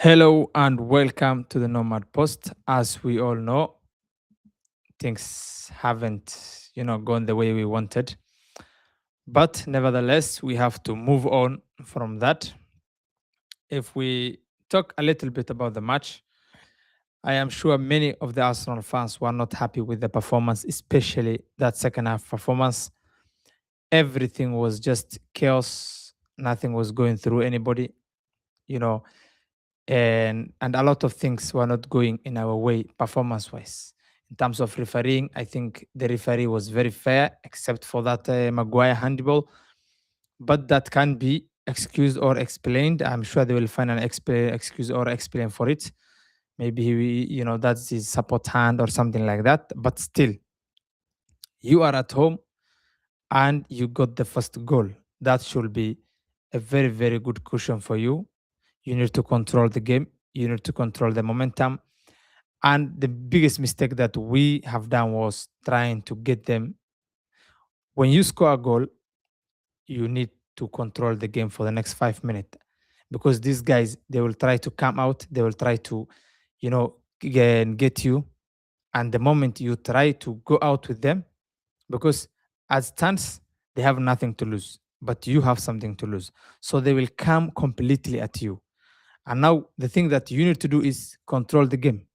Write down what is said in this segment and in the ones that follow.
Hello and welcome to the Nomad Post. As we all know, things haven't, gone the way we wanted. But nevertheless, we have to move on from that. If we talk a little bit about the match, I am sure many of the Arsenal fans were not happy with the performance, especially that second half performance. Everything was just chaos. Nothing was going through anybody, you know, and a lot of things were not going in our way performance wise. In terms of refereeing, I think the referee was very fair, except for that Maguire handball, but that can be excused or explained. I'm sure they will find an excuse or explain for it. Maybe that's his support hand or something like that. But still, you are at home and you got the first goal. That should be a very, very good cushion for you. You need to control the game. You need to control the momentum. And the biggest mistake that we have done was trying to get them. When you score a goal, you need to control the game for the next 5 minutes because these guys, they will try to come out, they will try to, get you. And the moment you try to go out with them, because as stands, they have nothing to lose, but you have something to lose. So they will come completely at you. And now the thing that you need to do is control the game.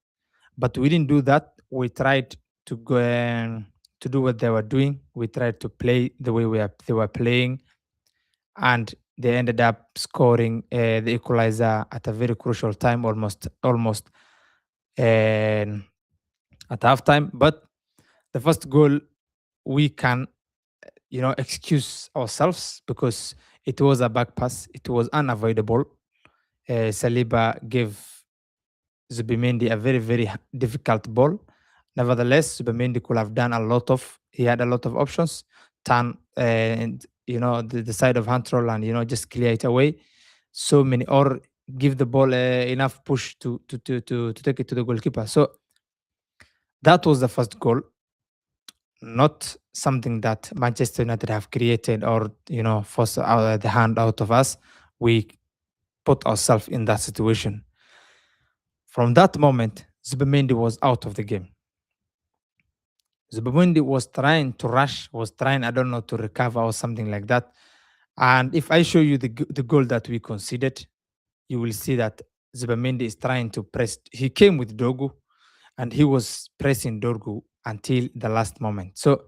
But we didn't do that. We tried to go and to do what they were doing. We tried to play the way they were playing, and they ended up scoring the equalizer at a very crucial time, almost um, at halftime. But the first goal, we can excuse ourselves because it was a back pass. It was unavoidable. Saliba gave Zubimendi a very, very difficult ball. Nevertheless, Zubimendi could have done a lot of. He had a lot of options. Turn and the side of hand roll and just clear it away. So many, or give the ball enough push to take it to the goalkeeper. So that was the first goal. Not something that Manchester United have created or force the hand out of us. We put ourselves in that situation. From that moment, Zubimendi was out of the game. Zubimendi was trying to rush, was trying, I don't know, to recover or something like that. And if I show you the goal that we conceded, you will see that Zubimendi is trying to press. He came with Dogu and he was pressing Dogu until the last moment. So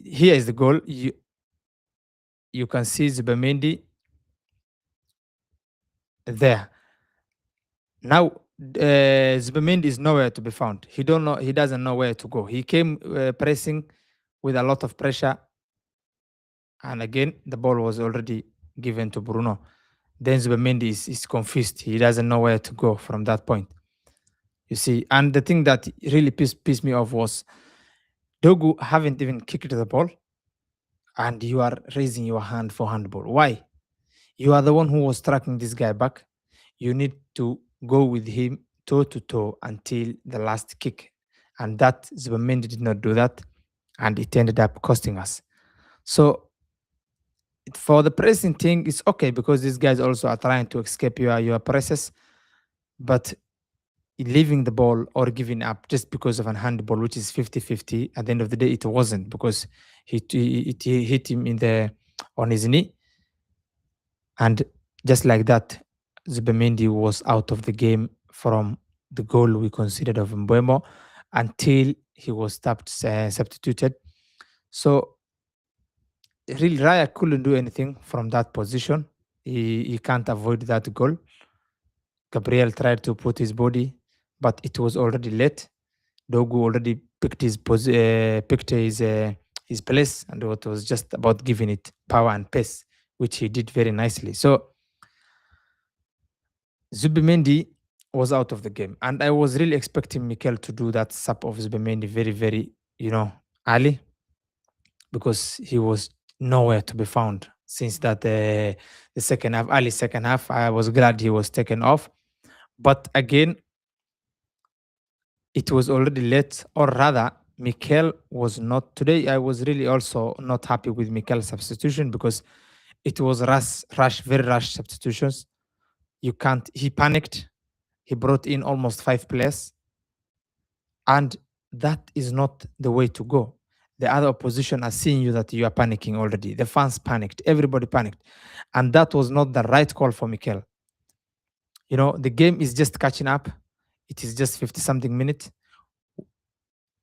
here is the goal. You can see Zubimendi there. Now, Zubimendi is nowhere to be found. He don't know. He doesn't know where to go. He came pressing with a lot of pressure, and again the ball was already given to Bruno. Then Zubimendi is confused. He doesn't know where to go from that point. You see, and the thing that really pissed me off was Dogu haven't even kicked the ball, and you are raising your hand for handball. Why? You are the one who was tracking this guy back. You need to go with him toe to toe until the last kick. And that Zubamendi did not do that. And it ended up costing us. So for the pressing thing, it's okay because these guys also are trying to escape your presses. But leaving the ball or giving up just because of an handball, which is 50-50, at the end of the day, it wasn't because he hit him on his knee. And just like that, Zubimendi was out of the game from the goal we considered of Mbuemo until he was substituted. So really, Raya couldn't do anything from that position. He can't avoid that goal. Gabriel tried to put his body, but it was already late. Dogu already picked his place, and it was just about giving it power and pace, which he did very nicely. So Zubimendi was out of the game, and I was really expecting Mikel to do that sub of Zubimendi very, very, early, because he was nowhere to be found since that the second half, early second half. I was glad he was taken off, but again, it was already late, or rather, Mikel was not today. I was really also not happy with Mikel's substitution because it was very rush substitutions. You can't. He panicked. He brought in almost 5 players, and that is not the way to go. The other opposition are seeing you that you are panicking already. The fans panicked. Everybody panicked, and that was not the right call for Mikel. The game is just catching up. It is just 50 something minutes.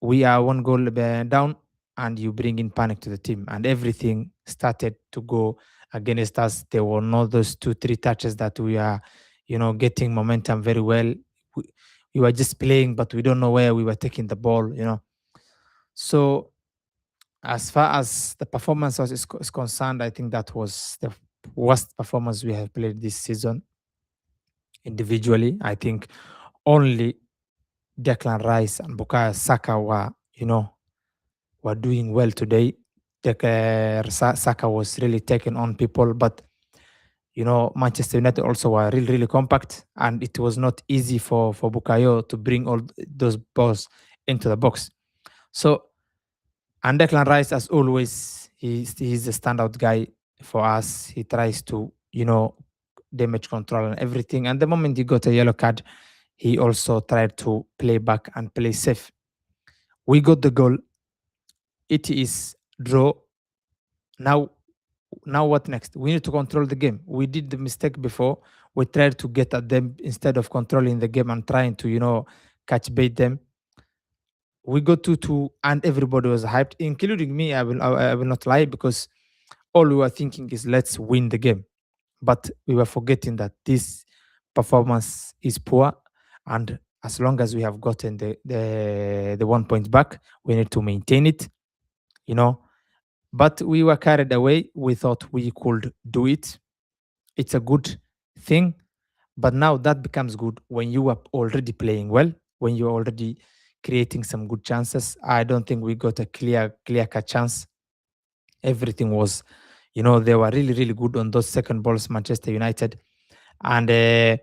We are one goal down, and you bring in panic to the team, and everything started to go against us. There were not those 2 3 touches that we are getting momentum very well. We were just playing, but we don't know where we were taking the ball. So as far as the performance is concerned, I think that was the worst performance we have played this season. Individually, I think only Declan Rice and Bukayo Saka were doing well today. Saka was really taking on people, but Manchester United also were really, really compact, and it was not easy for Bukayo to bring all those balls into the box. So, and Declan Rice, as always, he's a standout guy for us. He tries to damage control and everything. And the moment he got a yellow card, he also tried to play back and play safe. We got the goal. It is draw. Now what next? We need to control the game. We did the mistake before. We tried to get at them instead of controlling the game and trying to catch bait them. We got 2-2, and everybody was hyped, including me. I will not lie, because all we were thinking is let's win the game. But we were forgetting that this performance is poor, and as long as we have gotten the 1 point back, we need to maintain it. You know, but we were carried away. We thought we could do it. It's a good thing, but now that becomes good when you are already playing well, when you're already creating some good chances. I don't think we got a clear cut chance. Everything was, they were really, really good on those second balls, Manchester United. And yeah,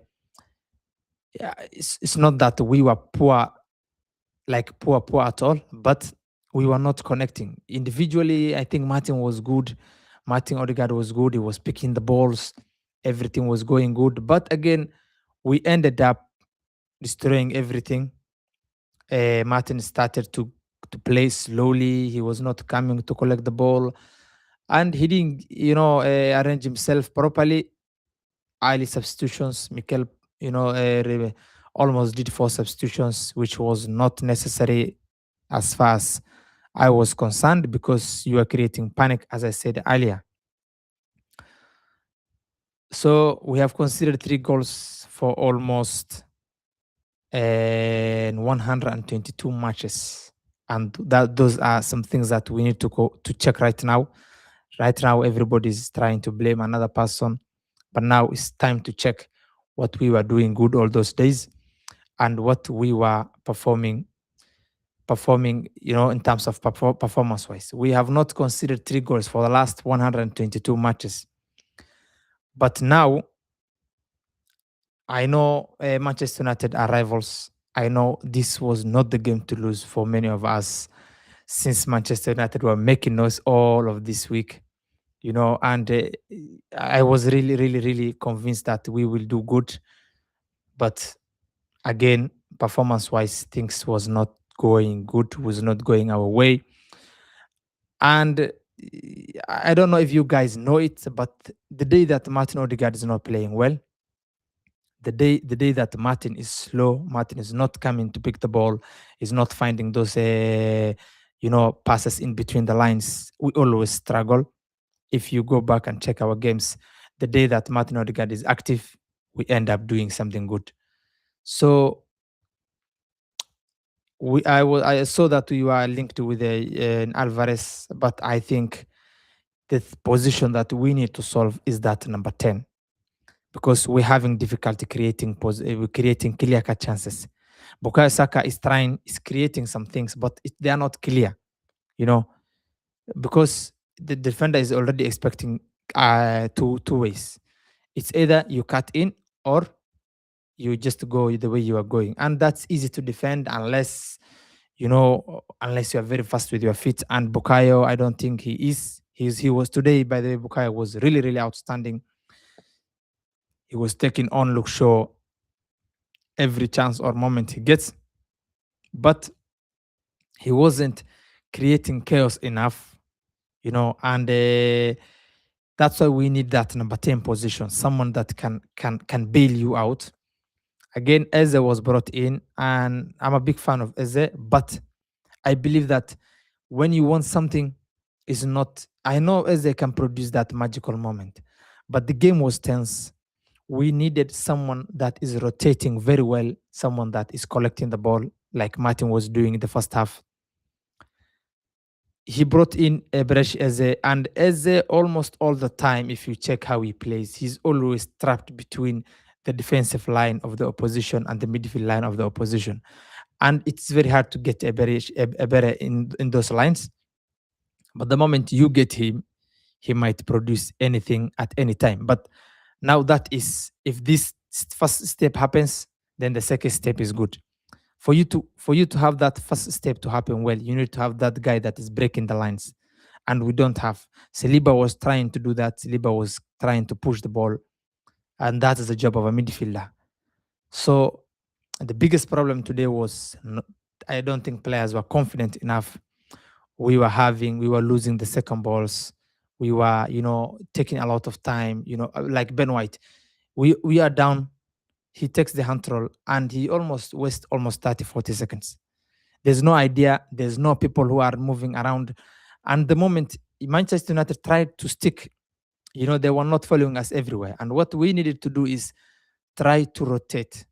it's not that we were poor, like poor at all, but we were not connecting. Individually, I think Martin was good. Martin Odegaard was good. He was picking the balls. Everything was going good. But again, we ended up destroying everything. Martin started to play slowly. He was not coming to collect the ball, and he didn't, arrange himself properly. Early substitutions. Mikel, almost did 4 substitutions, which was not necessary as far as I was concerned, because you are creating panic, as I said earlier. So we have considered 3 goals for almost 122 matches, and those are some things that we need to go to check right now. Right now, everybody is trying to blame another person, but now it's time to check what we were doing good all those days and what we were performing, in terms of performance wise. We have not considered 3 goals for the last 122 matches. But now I know Manchester United are rivals. I know this was not the game to lose for many of us, since Manchester United were making noise all of this week, and I was really, really, really convinced that we will do good. But again, performance wise, things was not going good, was not going our way. And I don't know if you guys know it, but the day that Martin Odegaard is not playing well, the day that Martin is slow, Martin is not coming to pick the ball, is not finding those passes in between the lines, we always struggle. If you go back and check our games, the day that Martin Odegaard is active, we end up doing something good. So I saw that you are linked with Alvarez, but I think the position that we need to solve is that number 10, because we're having difficulty creating clear cut chances. Bukayo Saka is creating some things, but they are not clear, you know, because the defender is already expecting two ways. It's either you cut in or you just go the way you are going, and that's easy to defend unless you are very fast with your feet. And Bukayo, I don't think he is. He was today. By the way, Bukayo was really, really outstanding. He was taking on Luke Shaw every chance or moment he gets, but he wasn't creating chaos enough, and that's why we need that number 10 position, someone that can bail you out. Again, Eze was brought in, and I'm a big fan of Eze, but I believe that when you want something, is not. I know Eze can produce that magical moment, but the game was tense. We needed someone that is rotating very well, someone that is collecting the ball, like Martin was doing in the first half. He brought in Ebresh Eze, and Eze almost all the time, if you check how he plays, he's always trapped between the defensive line of the opposition and the midfield line of the opposition. And it's very hard to get Ebere in those lines. But the moment you get him, he might produce anything at any time. But now that is, if this first step happens, then the second step is good. For you to have that first step to happen well, you need to have that guy that is breaking the lines, and we don't have. Saliba was trying to do that. Saliba was trying to push the ball, and that is the job of a midfielder. So the biggest problem today was I don't think players were confident enough. We were losing the second balls. We were, taking a lot of time. Like Ben White, we are down. He takes the hand roll and he almost wastes almost 30, 40 seconds. There's no idea. There's no people who are moving around. And the moment Manchester United tried to stick, they were not following us everywhere. And what we needed to do is try to rotate.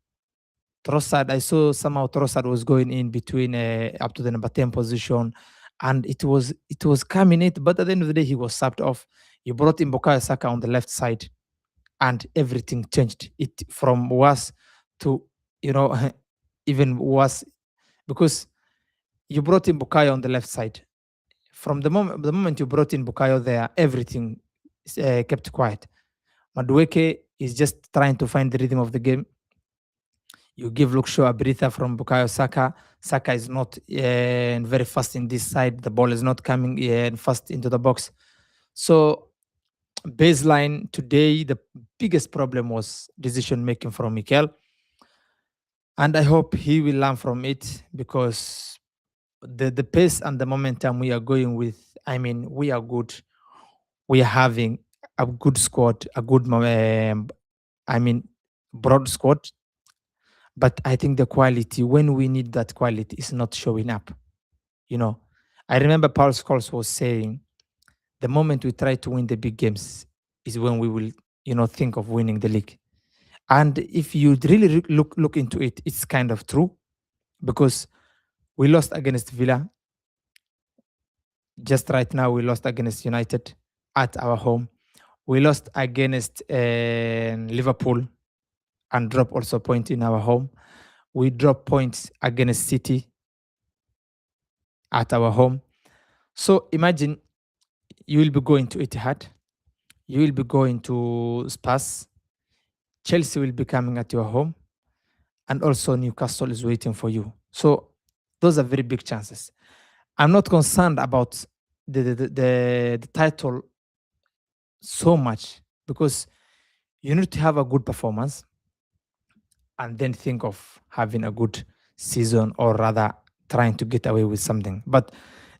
Trossard, I saw somehow Trossard was going in between up to the number 10 position, and it was coming it. But at the end of the day, he was subbed off. You brought in Bukayo Saka on the left side, and everything changed. It from worse to even worse, because you brought in Bukayo on the left side. From the moment you brought in Bukayo there, everything kept quiet. Madueke is just trying to find the rhythm of the game. You give Luke Shaw a breather from Bukayo Saka. Saka is not very fast in this side. The ball is not coming fast into the box. So baseline today, the biggest problem was decision making from Mikel. And I hope he will learn from it, because the pace and the momentum we are going with, we are good. We are having a good squad, a good, broad squad. But I think the quality, when we need that quality, is not showing up. I remember Paul Scholes was saying, the moment we try to win the big games is when we will, think of winning the league. And if you really look into it, it's kind of true, because we lost against Villa. Just right now, we lost against United at our home. We lost against Liverpool and drop also point in our home. We drop points against City at our home. So imagine you will be going to Etihad, you will be going to Spurs, Chelsea will be coming at your home, and also Newcastle is waiting for you. So those are very big chances. I'm not concerned about the title so much, because you need to have a good performance and then think of having a good season, or rather trying to get away with something. But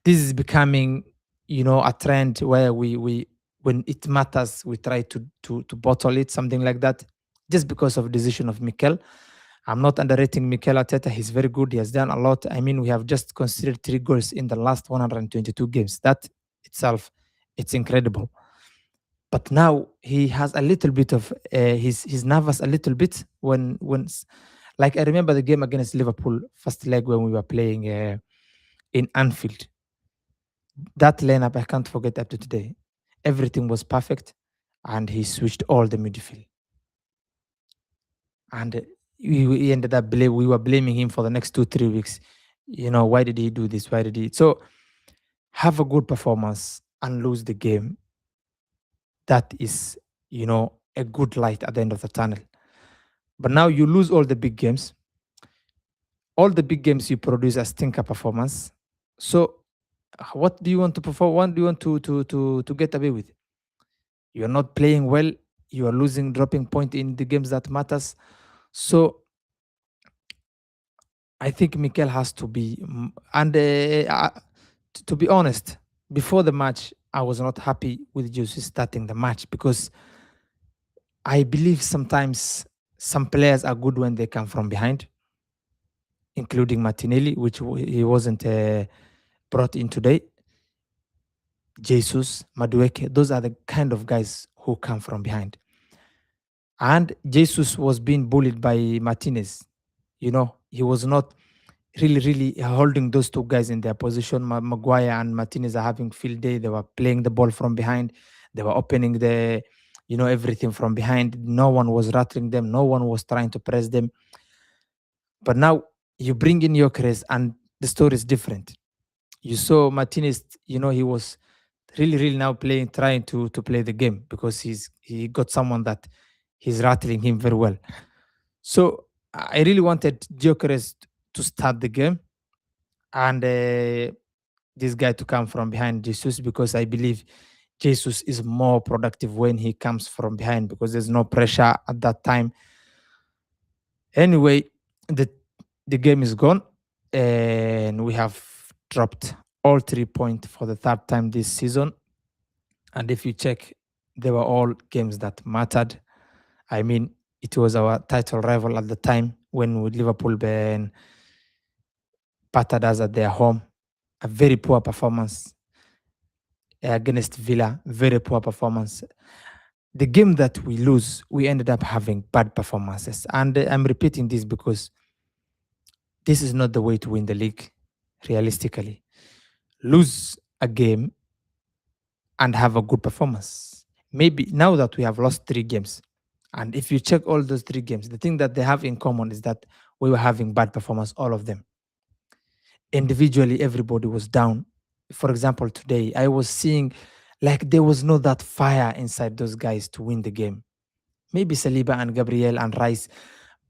this is becoming, a trend where we when it matters, we try to bottle it, something like that, just because of decision of Mikel. I'm not underrating Mikel Arteta. He's very good. He has done a lot. We have just considered 3 goals in the last 122 games. That itself, it's incredible. But now he has a little bit of he's nervous a little bit when like I remember the game against Liverpool first leg when we were playing in Anfield. That lineup I can't forget up to today. Everything was perfect, and he switched all the midfield. And we ended up we were blaming him for the next 2-3 weeks. Why did he do this? Why did he? So have a good performance and lose the game. That is, a good light at the end of the tunnel. But now you lose all the big games. All the big games you produce a stinker performance. So what do you want to perform? What do you want to get away with? You're not playing well. You are losing, dropping point in the games that matters. So I think Mikel has to be, to be honest, before the match, I was not happy with Jesus starting the match because I believe sometimes some players are good when they come from behind, including Martinelli, which he wasn't brought in today. Jesus, Madueke, those are the kind of guys who come from behind. And Jesus was being bullied by Martinez. He was not really holding those two guys in their position. Maguire and Martinez are having field day. They were playing the ball from behind. They were opening everything from behind. No one was rattling them. No one was trying to press them. But now you bring in Gyökeres and the story is different. You saw Martinez, he was really now trying to play the game because he got someone that he's rattling him very well. So I really wanted Gyökeres to start the game and this guy to come from behind Jesus because I believe Jesus is more productive when he comes from behind because there's no pressure at that time. Anyway, the the game is gone and we have dropped all 3 points for the third time this season. And if you check, they were all games that mattered. I mean, it was our title rival at the time when with Liverpool and battered us at their home. A very poor performance against Villa, very poor performance. The game that we lose, we ended up having bad performances. And I'm repeating this because this is not the way to win the league, realistically. Lose a game and have a good performance. Maybe now that we have lost 3 games, and if you check all those 3 games, the thing that they have in common is that we were having bad performance, all of them. Individually, everybody was down. For example, today, I was seeing like there was no that fire inside those guys to win the game. Maybe Saliba and Gabriel and Rice.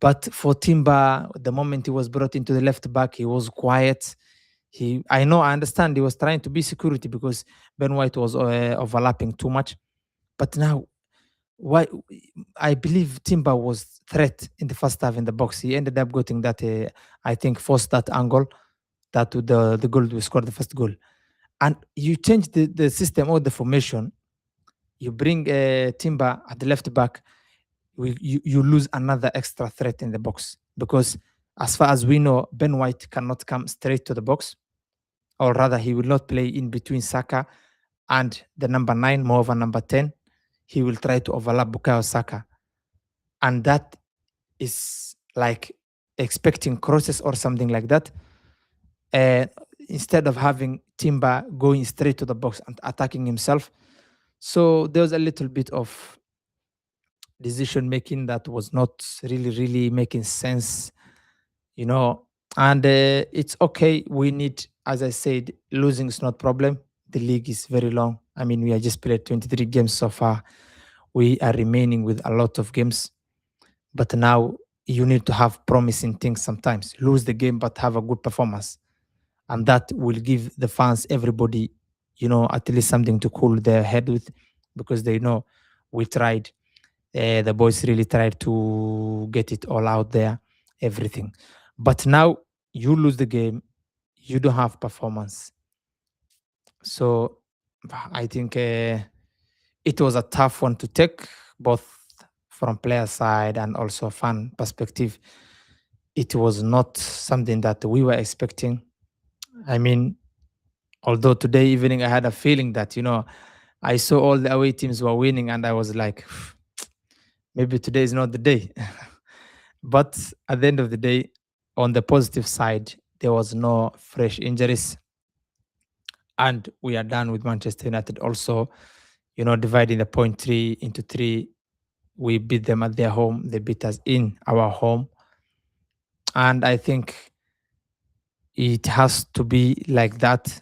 But for Timber, the moment he was brought into the left back, he was quiet. I understand he was trying to be security because Ben White was overlapping too much. But now, why? I believe Timber was threat in the first half in the box. He ended up getting that, I think, forced that angle, that to the goal we scored the first goal. And you change the system or the formation. You bring Timber at the left back. You lose another extra threat in the box because, as far as we know, Ben White cannot come straight to the box, or rather, he will not play in between Saka and the number 9, more of a number 10. He will try to overlap Bukayo Saka, and that is like expecting crosses or something like that. Instead of having Timber going straight to the box and attacking himself. So there was a little bit of decision making that was not really making sense, you know. And it's okay. We need, as I said, losing is not problem. The league is very long. I mean, we have just played 23 games so far. We are remaining with a lot of games. But now you need to have promising things sometimes. Lose the game, but have a good performance. And that will give the fans, everybody, at least something to cool their head with because they know we tried. The boys really tried to get it all out there, everything. But now you lose the game, you don't have performance. So I think it was a tough one to take, both from player side and also fan perspective. It was not something that we were expecting. I mean, although today evening I had a feeling that, I saw all the away teams were winning and I was like, maybe today is not the day. But at the end of the day, on the positive side, there was no fresh injuries. And we are done with Manchester United also, dividing the point 3 into 3. We beat them at their home. They beat us in our home. And I think it has to be like that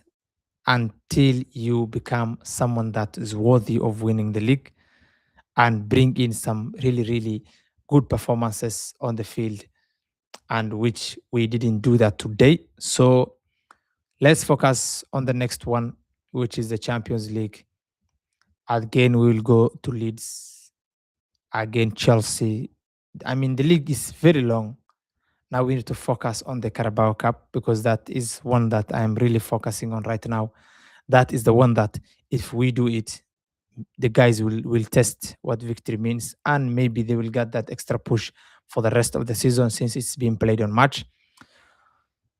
until you become someone that is worthy of winning the league and bring in some really good performances on the field, and which we didn't do that today. So let's focus on the next one, which is the Champions League. Again, we will go to Leeds again Chelsea. I mean, the league is very long. Now we need to focus on the Carabao Cup because that is one that I'm really focusing on right now. That is the one that if we do it, the guys will test what victory means, and maybe they will get that extra push for the rest of the season since it's being played on March.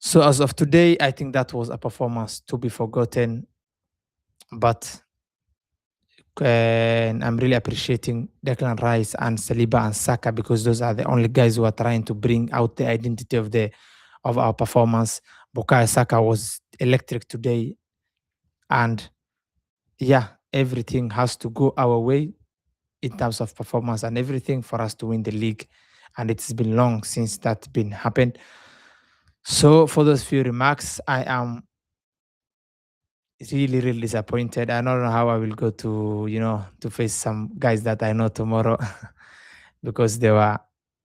So as of today, I think that was a performance to be forgotten. But and I'm really appreciating Declan Rice and Saliba and Saka because those are the only guys who are trying to bring out the identity of our performance. Bukayo Saka was electric today, and yeah, everything has to go our way in terms of performance and everything for us to win the league. And it's been long since that's been happened. So for those few remarks, I am really, really disappointed. I don't know how I will go to, to face some guys that I know tomorrow because they were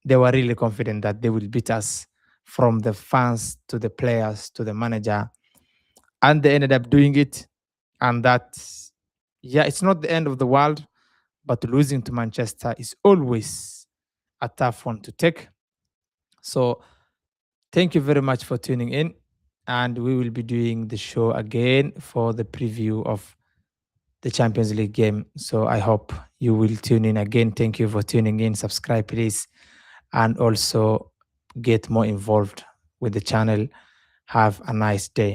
really confident that they will beat us from the fans to the players to the manager. And they ended up doing it. And that, yeah, it's not the end of the world, but losing to Manchester is always a tough one to take. So thank you very much for tuning in. And we will be doing the show again for the preview of the Champions League game. So I hope you will tune in again. Thank you for tuning in. Subscribe, please. And also get more involved with the channel. Have a nice day.